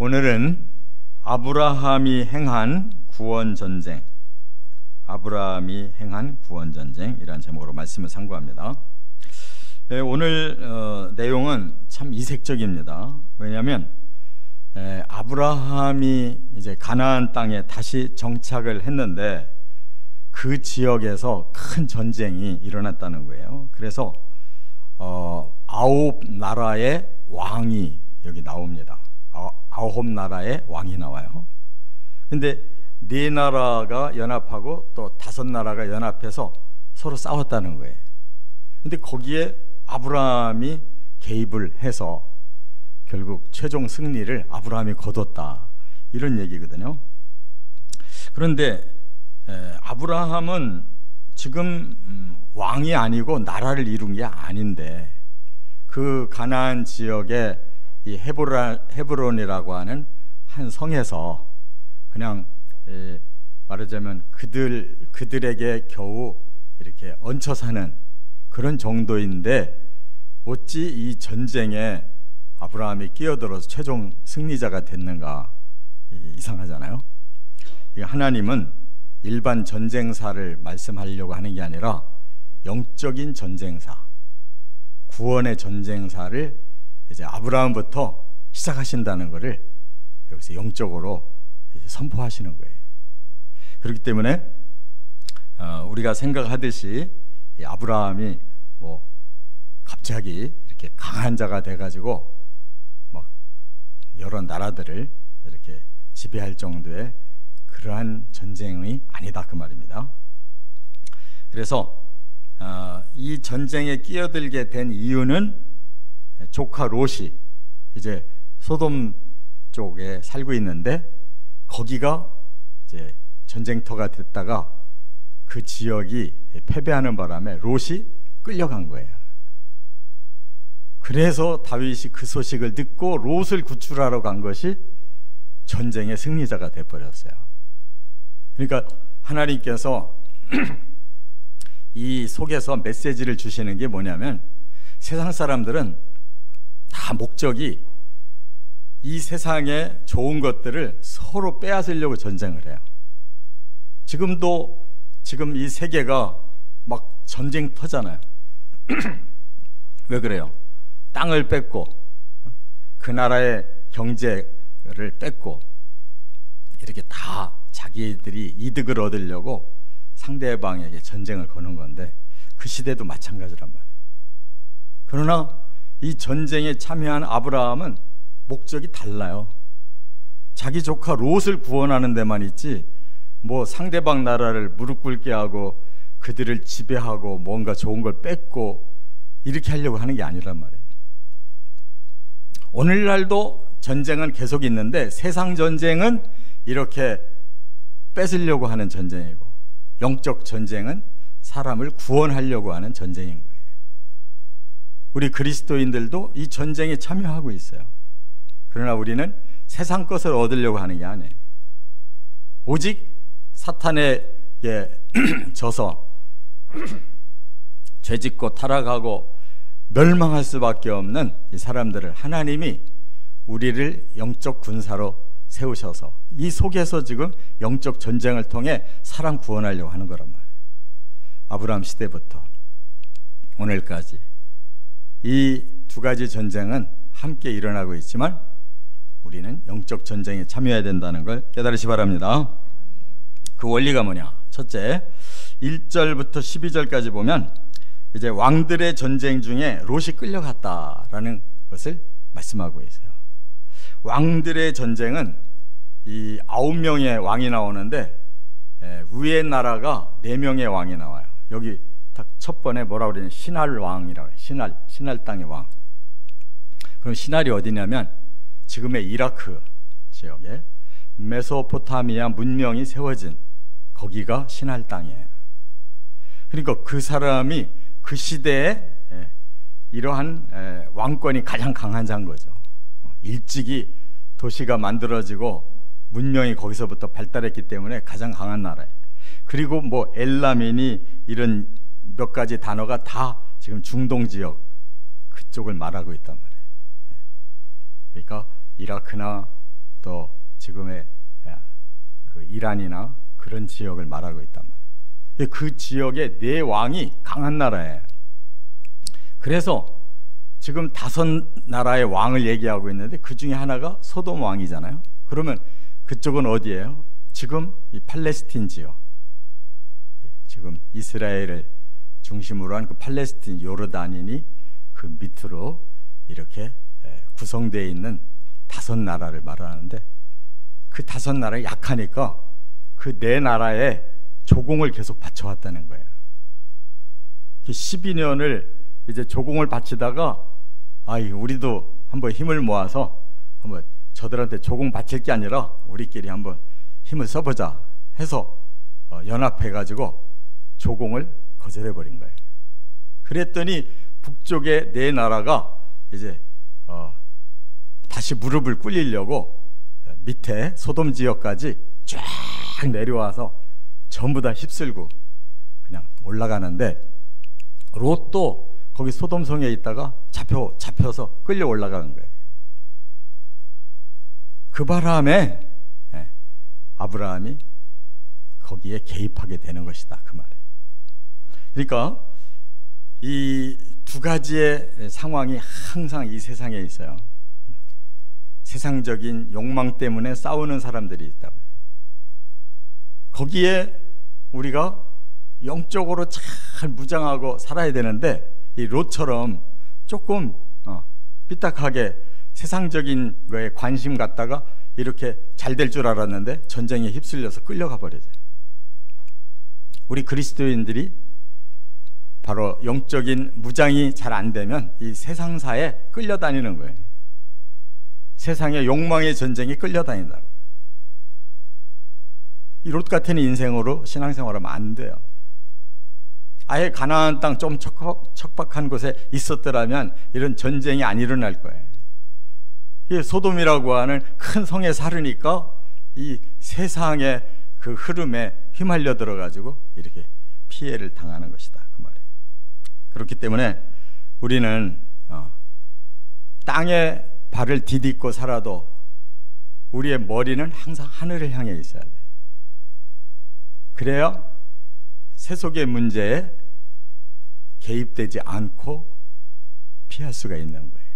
오늘은 아브라함이 행한 구원전쟁, 아브라함이 행한 구원전쟁이라는 제목으로 말씀을 상고합니다. 오늘 내용은 참 이색적입니다. 왜냐하면 아브라함이 이제 가나안 땅에 다시 정착을 했는데 그 지역에서 큰 전쟁이 일어났다는 거예요. 그래서 9 나라의 왕이 여기 나옵니다. 9 나라의 왕이 나와요. 근데 4 나라가 연합하고 또 5 나라가 연합해서 서로 싸웠다는 거예요. 근데 거기에 아브라함이 개입을 해서 결국 최종 승리를 아브라함이 거뒀다, 이런 얘기거든요. 그런데 아브라함은 지금 왕이 아니고 나라를 이룬 게 아닌데 그 가나안 지역에 이 헤브론이라고 하는 한 성에서 그냥 말하자면 그들에게 겨우 이렇게 얹혀 사는 그런 정도인데 어찌 이 전쟁에 아브라함이 끼어들어서 최종 승리자가 됐는가? 이상하잖아요. 하나님은 일반 전쟁사를 말씀하려고 하는 게 아니라 영적인 전쟁사, 구원의 전쟁사를 이제 아브라함부터 시작하신다는 것을 여기서 영적으로 이제 선포하시는 거예요. 그렇기 때문에 우리가 생각하듯이 아브라함이 뭐 갑자기 이렇게 강한 자가 돼가지고 막 여러 나라들을 이렇게 지배할 정도의 그러한 전쟁이 아니다, 그 말입니다. 그래서 이 전쟁에 끼어들게 된 이유는 조카 롯이 이제 소돔 쪽에 살고 있는데 거기가 이제 전쟁터가 됐다가 그 지역이 패배하는 바람에 롯이 끌려간 거예요. 그래서 다윗이 그 소식을 듣고 롯을 구출하러 간 것이 전쟁의 승리자가 돼버렸어요. 그러니까 하나님께서 이 속에서 메시지를 주시는 게 뭐냐면, 세상 사람들은 다 목적이 이 세상의 좋은 것들을 서로 빼앗으려고 전쟁을 해요. 지금 이 세계가 막 전쟁터잖아요. 왜 그래요? 땅을 뺏고 그 나라의 경제를 뺏고 이렇게 다 자기들이 이득을 얻으려고 상대방에게 전쟁을 거는 건데, 그 시대도 마찬가지란 말이에요. 그러나 이 전쟁에 참여한 아브라함은 목적이 달라요. 자기 조카 롯을 구원하는 데만 있지 뭐 상대방 나라를 무릎 꿇게 하고 그들을 지배하고 뭔가 좋은 걸 뺏고 이렇게 하려고 하는 게 아니란 말이에요. 오늘날도 전쟁은 계속 있는데 세상 전쟁은 이렇게 뺏으려고 하는 전쟁이고, 영적 전쟁은 사람을 구원하려고 하는 전쟁인 거예요. 우리 그리스도인들도 이 전쟁에 참여하고 있어요. 그러나 우리는 세상 것을 얻으려고 하는 게 아니에요. 오직 사탄에게 져서 죄짓고 타락하고 멸망할 수밖에 없는 이 사람들을 하나님이 우리를 영적 군사로 세우셔서 이 속에서 지금 영적 전쟁을 통해 사람 구원하려고 하는 거란 말이에요. 아브라함 시대부터 오늘까지 이 2가지 전쟁은 함께 일어나고 있지만 우리는 영적 전쟁에 참여해야 된다는 걸 깨달으시 바랍니다. 그 원리가 뭐냐? 첫째, 1절부터 12절까지 보면 이제 왕들의 전쟁 중에 롯이 끌려갔다라는 것을 말씀하고 있어요. 왕들의 전쟁은 이 9명의 왕이 나오는데 위의 나라가 4명의 왕이 나와요. 여기 딱 첫 번에 뭐라고 그러냐면 시날 왕이라고 해요. 시날 땅의 왕. 그럼 시날이 어디냐면 지금의 이라크 지역에 메소포타미아 문명이 세워진 거기가 시날 땅이에요. 그러니까 그 사람이 그 시대에 이러한 왕권이 가장 강한 자인 거죠. 일찍이 도시가 만들어지고 문명이 거기서부터 발달했기 때문에 가장 강한 나라예요. 그리고 뭐 엘라민이 이런 몇 가지 단어가 다 지금 중동 지역 그쪽을 말하고 있단 말이에요. 그러니까 이라크나 또 지금의 그 이란이나 그런 지역을 말하고 있단 말이에요. 그 지역의 네 왕이 강한 나라예요. 그래서 지금 5나라의 왕을 얘기하고 있는데 그 중에 하나가 소돔 왕이잖아요. 그러면 그쪽은 어디예요? 지금 이 팔레스틴 지역, 지금 이스라엘을 중심으로 한 그 팔레스틴 요르단인이 그 밑으로 이렇게 구성되어 있는 5나라를 말하는데, 그 5나라가 약하니까 그 4나라에 조공을 계속 바쳐왔다는 거예요. 12년을 이제 조공을 바치다가 우리도 한번 힘을 모아서 한번 저들한테 조공 바칠 게 아니라 우리끼리 한번 힘을 써보자 해서 연합해가지고 조공을 거절해버린 거예요. 그랬더니 북쪽의 4나라가 이제 다시 무릎을 꿇리려고 밑에 소돔 지역까지 쫙 내려와서 전부 다 휩쓸고 그냥 올라가는데, 롯도 거기 소돔성에 있다가 잡혀서 끌려 올라가는 거예요. 그 바람에 아브라함이 거기에 개입하게 되는 것이다, 그 말이에요. 그러니까 이 두 가지의 상황이 항상 이 세상에 있어요. 세상적인 욕망 때문에 싸우는 사람들이 있다고요. 거기에 우리가 영적으로 잘 무장하고 살아야 되는데, 이 롯처럼 조금 삐딱하게 세상적인 거에 관심 갖다가 이렇게 잘 될 줄 알았는데 전쟁에 휩쓸려서 끌려가 버려져요. 우리 그리스도인들이 바로 영적인 무장이 잘 안 되면 이 세상사에 끌려다니는 거예요. 세상의 욕망의 전쟁에 끌려다닌다고요. 이 롯 같은 인생으로 신앙생활하면 안 돼요. 아예 가나안 땅 좀 척박한 곳에 있었더라면 이런 전쟁이 안 일어날 거예요. 소돔이라고 하는 큰 성에 살으니까 이 세상의 그 흐름에 휘말려 들어가지고 이렇게 피해를 당하는 것이다, 그 말이에요. 그렇기 때문에 우리는 땅에 발을 디딛고 살아도 우리의 머리는 항상 하늘을 향해 있어야 돼요. 그래야 세속의 문제에 개입되지 않고 피할 수가 있는 거예요.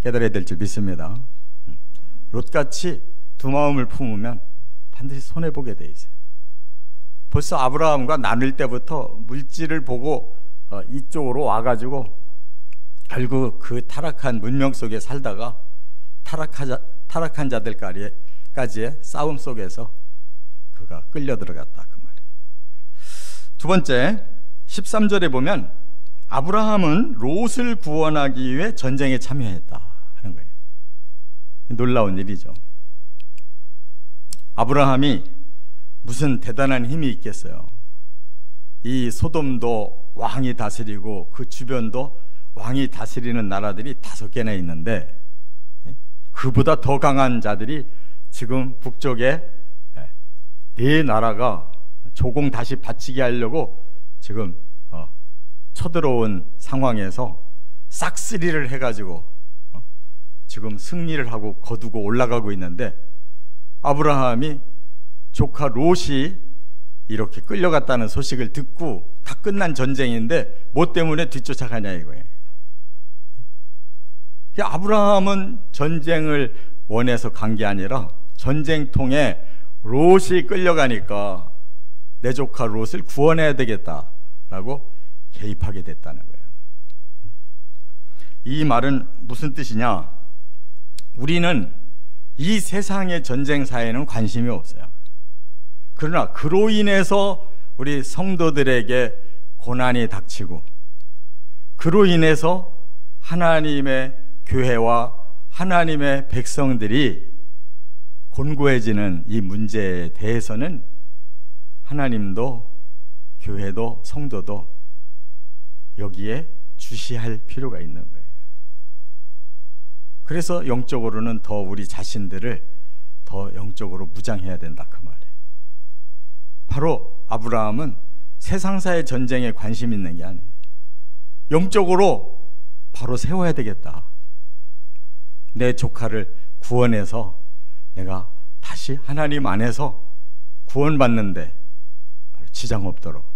깨달아야 될 줄 믿습니다. 롯같이 두 마음을 품으면 반드시 손해보게 돼 있어요. 벌써 아브라함과 나눌 때부터 물질을 보고 이쪽으로 와가지고 결국 그 타락한 문명 속에 살다가 타락한 자들까지의 싸움 속에서 그가 끌려 들어갔다, 그 말이에요. 두 번째, 13절에 보면 아브라함은 롯을 구원하기 위해 전쟁에 참여했다 하는 거예요. 놀라운 일이죠. 아브라함이 무슨 대단한 힘이 있겠어요. 이 소돔도 왕이 다스리고 그 주변도 왕이 다스리는 나라들이 5개나 있는데, 그보다 더 강한 자들이 지금 북쪽에 4나라가 조공 다시 바치게 하려고 지금 쳐들어온 상황에서 싹쓸이를 해가지고 지금 승리를 하고 거두고 올라가고 있는데, 아브라함이 조카 롯이 이렇게 끌려갔다는 소식을 듣고, 다 끝난 전쟁인데 뭐 때문에 뒤쫓아가냐 이거예요. 아브라함은 전쟁을 원해서 간 게 아니라 전쟁통에 롯이 끌려가니까 내 조카 롯을 구원해야 되겠다라고 개입하게 됐다는 거예요. 이 말은 무슨 뜻이냐? 우리는 이 세상의 전쟁사에는 관심이 없어요. 그러나 그로 인해서 우리 성도들에게 고난이 닥치고, 그로 인해서 하나님의 교회와 하나님의 백성들이 곤고해지는 이 문제에 대해서는 하나님도 교회도 성도도 여기에 주시할 필요가 있는 거예요. 그래서 영적으로는 더 우리 자신들을 더 영적으로 무장해야 된다, 그 말이에요. 바로 아브라함은 세상사의 전쟁에 관심 있는 게 아니에요. 영적으로 바로 세워야 되겠다. 내 조카를 구원해서 내가 다시 하나님 안에서 구원받는데 지장 없도록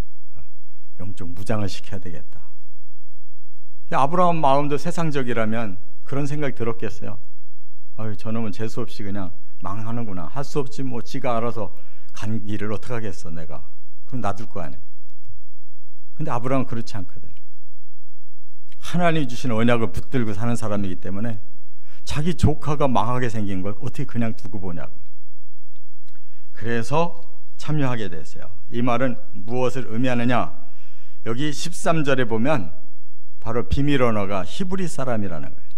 영적 무장을 시켜야 되겠다. 아브라함 마음도 세상적이라면 그런 생각이 들었겠어요. 아유, 저놈은 재수 없이 그냥 망하는구나. 할 수 없지 뭐 지가 알아서 간 길을 어떻게 하겠어 내가. 그럼 놔둘 거 아니에요. 근데 아브라함은 그렇지 않거든. 하나님이 주신 언약을 붙들고 사는 사람이기 때문에 자기 조카가 망하게 생긴 걸 어떻게 그냥 두고 보냐고. 그래서 참여하게 됐어요. 이 말은 무엇을 의미하느냐? 여기 13절에 보면 바로 비밀 언어가 히브리 사람이라는 거예요.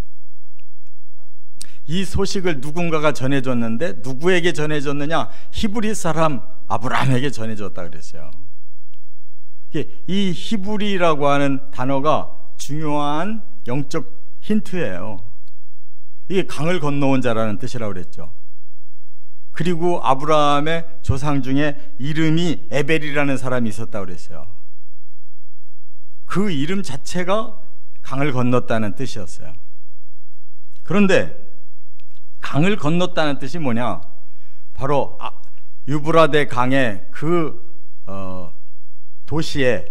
이 소식을 누군가가 전해줬는데 누구에게 전해줬느냐? 히브리 사람 아브라함에게 전해줬다 그랬어요. 이 히브리라고 하는 단어가 중요한 영적 힌트예요. 이게 강을 건너온 자라는 뜻이라고 그랬죠. 그리고 아브라함의 조상 중에 이름이 에벨이라는 사람이 있었다고 그랬어요. 그 이름 자체가 강을 건넜다는 뜻이었어요. 그런데 강을 건넜다는 뜻이 뭐냐? 바로 유브라데 강의 그 도시에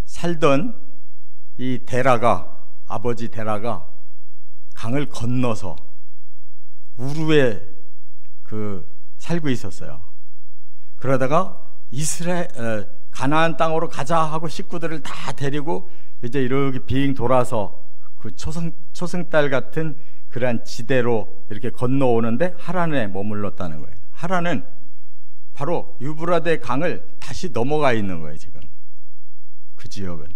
살던 이 데라가, 아버지 데라가 강을 건너서 우루에 살고 있었어요. 그러다가 가나안 땅으로 가자 하고 식구들을 다 데리고 이제 이렇게 빙 돌아서 그 초승달 같은 그러한 지대로 이렇게 건너오는데 하란에 머물렀다는 거예요. 하란은 바로 유브라데 강을 다시 넘어가 있는 거예요. 지금 그 지역은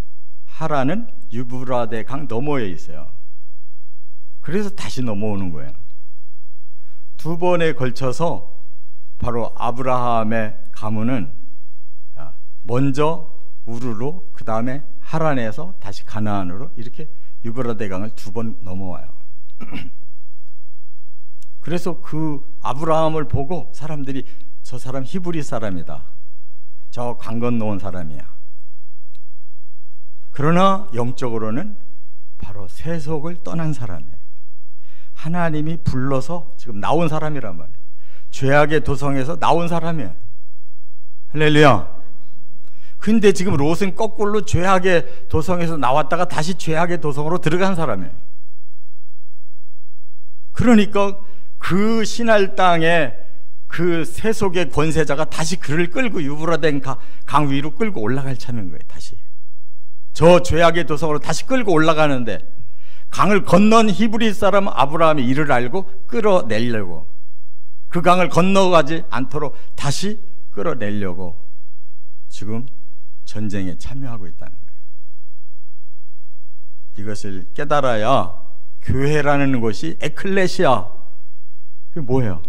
하란은 유브라데 강 너머에 있어요. 그래서 다시 넘어오는 거예요. 두 번에 걸쳐서 바로 아브라함의 가문은 먼저 우르로, 그 다음에 하란에서 다시 가나안으로 이렇게 유브라데 강을 두 번 넘어와요. 그래서 그 아브라함을 보고 사람들이 저 사람 히브리 사람이다, 저 강 건너온 사람이야. 그러나 영적으로는 바로 세속을 떠난 사람이에요. 하나님이 불러서 지금 나온 사람이란 말이에요. 죄악의 도성에서 나온 사람이에요. 할렐루야. 근데 지금 롯은 거꾸로 죄악의 도성에서 나왔다가 다시 죄악의 도성으로 들어간 사람이에요. 그러니까 그 신할 땅에 그 세속의 권세자가 다시 그를 끌고 유브라데 강 위로 끌고 올라갈 참인 거예요. 다시 저 죄악의 도성으로 다시 끌고 올라가는데 강을 건넌 히브리 사람 아브라함이 이를 알고 끌어내려고, 그 강을 건너가지 않도록 다시 끌어내려고 지금 전쟁에 참여하고 있다는 거예요. 이것을 깨달아야 교회라는 것이 에클레시아, 그게 뭐예요?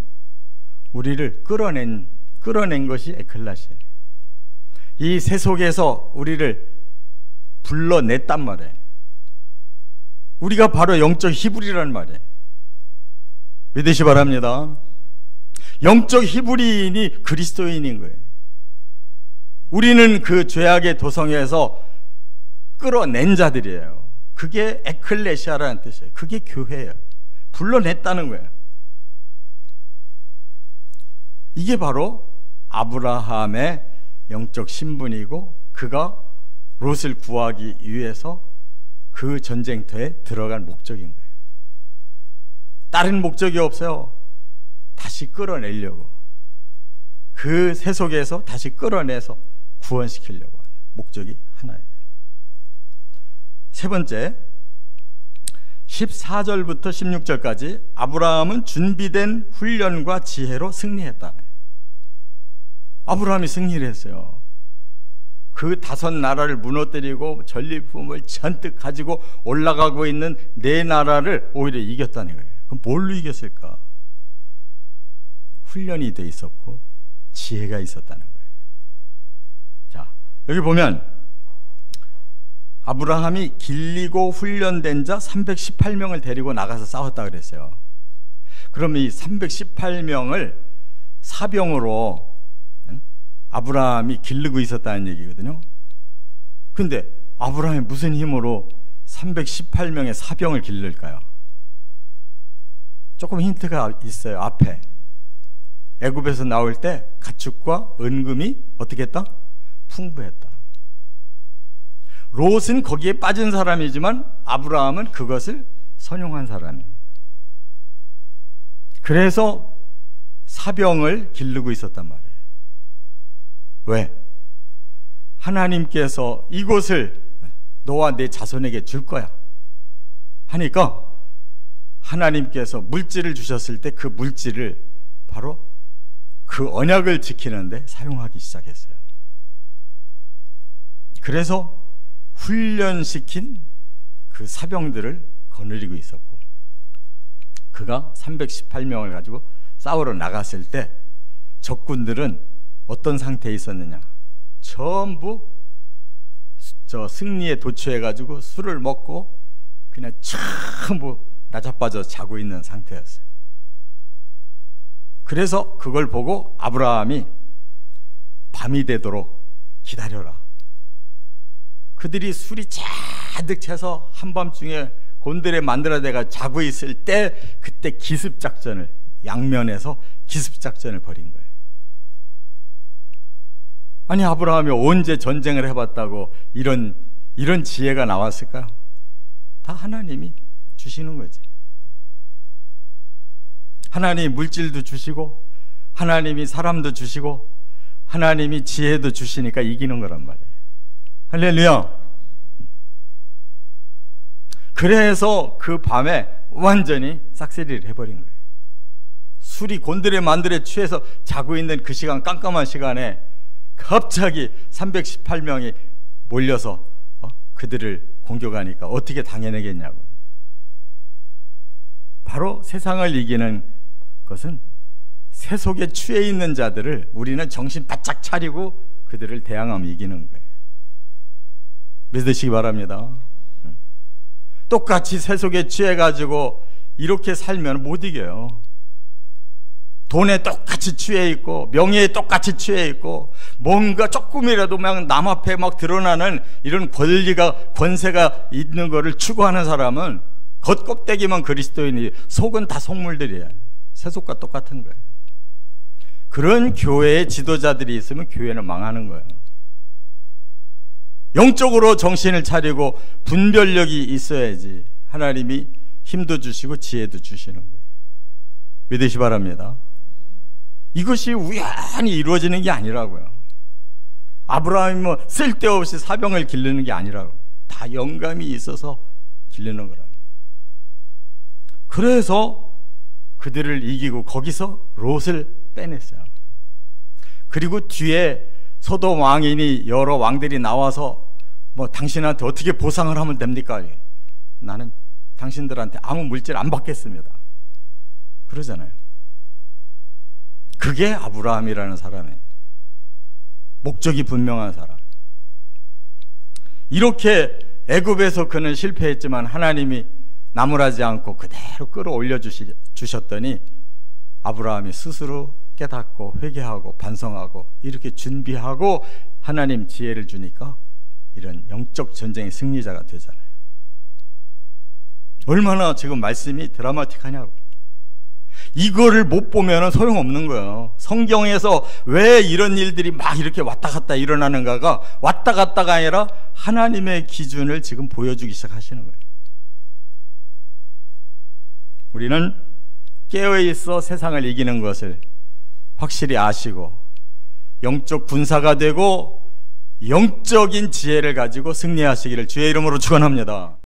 우리를 끌어낸 것이 에클레시아예요. 이 세속에서 우리를 불러냈단 말이에요. 우리가 바로 영적 히브리라는 말이에요. 믿으시 바랍니다. 영적 히브리인이 그리스도인인 거예요. 우리는 그 죄악의 도성에서 끌어낸 자들이에요. 그게 에클레시아라는 뜻이에요. 그게 교회예요. 불러냈다는 거예요. 이게 바로 아브라함의 영적 신분이고, 그가 롯을 구하기 위해서 그 전쟁터에 들어간 목적인 거예요. 다른 목적이 없어요. 다시 끌어내려고, 그 세속에서 다시 끌어내서 구원시키려고 하는 목적이 하나예요. 세 번째, 14절부터 16절까지 아브라함은 준비된 훈련과 지혜로 승리했다. 아브라함이 승리를 했어요. 그 5 나라를 무너뜨리고 전리품을 잔뜩 가지고 올라가고 있는 4 나라를 오히려 이겼다는 거예요. 그럼 뭘로 이겼을까? 훈련이 돼 있었고 지혜가 있었다는 거예요. 자, 여기 보면 아브라함이 길리고 훈련된 자 318명을 데리고 나가서 싸웠다 그랬어요. 그럼 이 318명을 사병으로 아브라함이 기르고 있었다는 얘기거든요. 근데 아브라함이 무슨 힘으로 318명의 사병을 기를까요? 조금 힌트가 있어요. 앞에 애굽에서 나올 때 가축과 은금이 어떻게 했다? 풍부했다. 롯은 거기에 빠진 사람이지만 아브라함은 그것을 선용한 사람이에요. 그래서 사병을 기르고 있었단 말이에요. 왜? 하나님께서 이곳을 너와 내 자손에게 줄 거야 하니까 하나님께서 물질을 주셨을 때 그 물질을 바로 그 언약을 지키는데 사용하기 시작했어요. 그래서 훈련시킨 그 사병들을 거느리고 있었고, 그가 318명을 가지고 싸우러 나갔을 때 적군들은 어떤 상태에 있었느냐? 전부 저 승리에 도취해가지고 술을 먹고 그냥 전부 나자빠져 자고 있는 상태였어요. 그래서 그걸 보고 아브라함이 밤이 되도록 기다려라. 그들이 술이 잔뜩 채서 한밤중에 곤드레 만들어내가 자고 있을 때 그때 기습작전을, 양면에서 기습작전을 벌인 거예요. 아니, 아브라함이 언제 전쟁을 해봤다고 이런 지혜가 나왔을까요? 다 하나님이 주시는 거지. 하나님이 물질도 주시고 하나님이 사람도 주시고 하나님이 지혜도 주시니까 이기는 거란 말이에요. 할렐루야. 그래서 그 밤에 완전히 싹쓸이를 해버린 거예요. 술이 곤드레 만드레 취해서 자고 있는 그 시간, 깜깜한 시간에 갑자기 318명이 몰려서 그들을 공격하니까 어떻게 당해내겠냐고. 바로 세상을 이기는 것은 세속에 취해 있는 자들을 우리는 정신 바짝 차리고 그들을 대항하면 이기는 거예요. 믿으시기 바랍니다. 똑같이 세속에 취해가지고 이렇게 살면 못 이겨요. 돈에 똑같이 취해 있고 명예에 똑같이 취해 있고 뭔가 조금이라도 막 남 앞에 막 드러나는 이런 권세가 있는 거를 추구하는 사람은 겉껍데기만 그리스도인이 속은 다 속물들이에요. 세속과 똑같은 거예요. 그런 교회의 지도자들이 있으면 교회는 망하는 거예요. 영적으로 정신을 차리고 분별력이 있어야지 하나님이 힘도 주시고 지혜도 주시는 거예요. 믿으시 바랍니다. 이것이 우연히 이루어지는 게 아니라고요. 아브라함이 뭐 쓸데없이 사병을 기르는 게 아니라고요. 다 영감이 있어서 기르는 거라고요. 그래서 그들을 이기고 거기서 롯을 빼냈어요. 그리고 뒤에 소돔 왕이니 여러 왕들이 나와서 뭐 당신한테 어떻게 보상을 하면 됩니까? 나는 당신들한테 아무 물질 안 받겠습니다. 그러잖아요. 그게 아브라함이라는 사람의 목적이 분명한 사람. 이렇게 애굽에서 그는 실패했지만 하나님이 나무라지 않고 그대로 끌어올려 주셨더니 아브라함이 스스로 깨닫고 회개하고 반성하고 이렇게 준비하고 하나님 지혜를 주니까 이런 영적 전쟁의 승리자가 되잖아요. 얼마나 지금 말씀이 드라마틱하냐고. 이거를 못 보면 소용없는 거예요. 성경에서 왜 이런 일들이 막 이렇게 왔다 갔다 일어나는가가 왔다 갔다가 아니라 하나님의 기준을 지금 보여주기 시작하시는 거예요. 우리는 깨어있어 세상을 이기는 것을 확실히 아시고 영적 군사가 되고 영적인 지혜를 가지고 승리하시기를 주의 이름으로 축원합니다.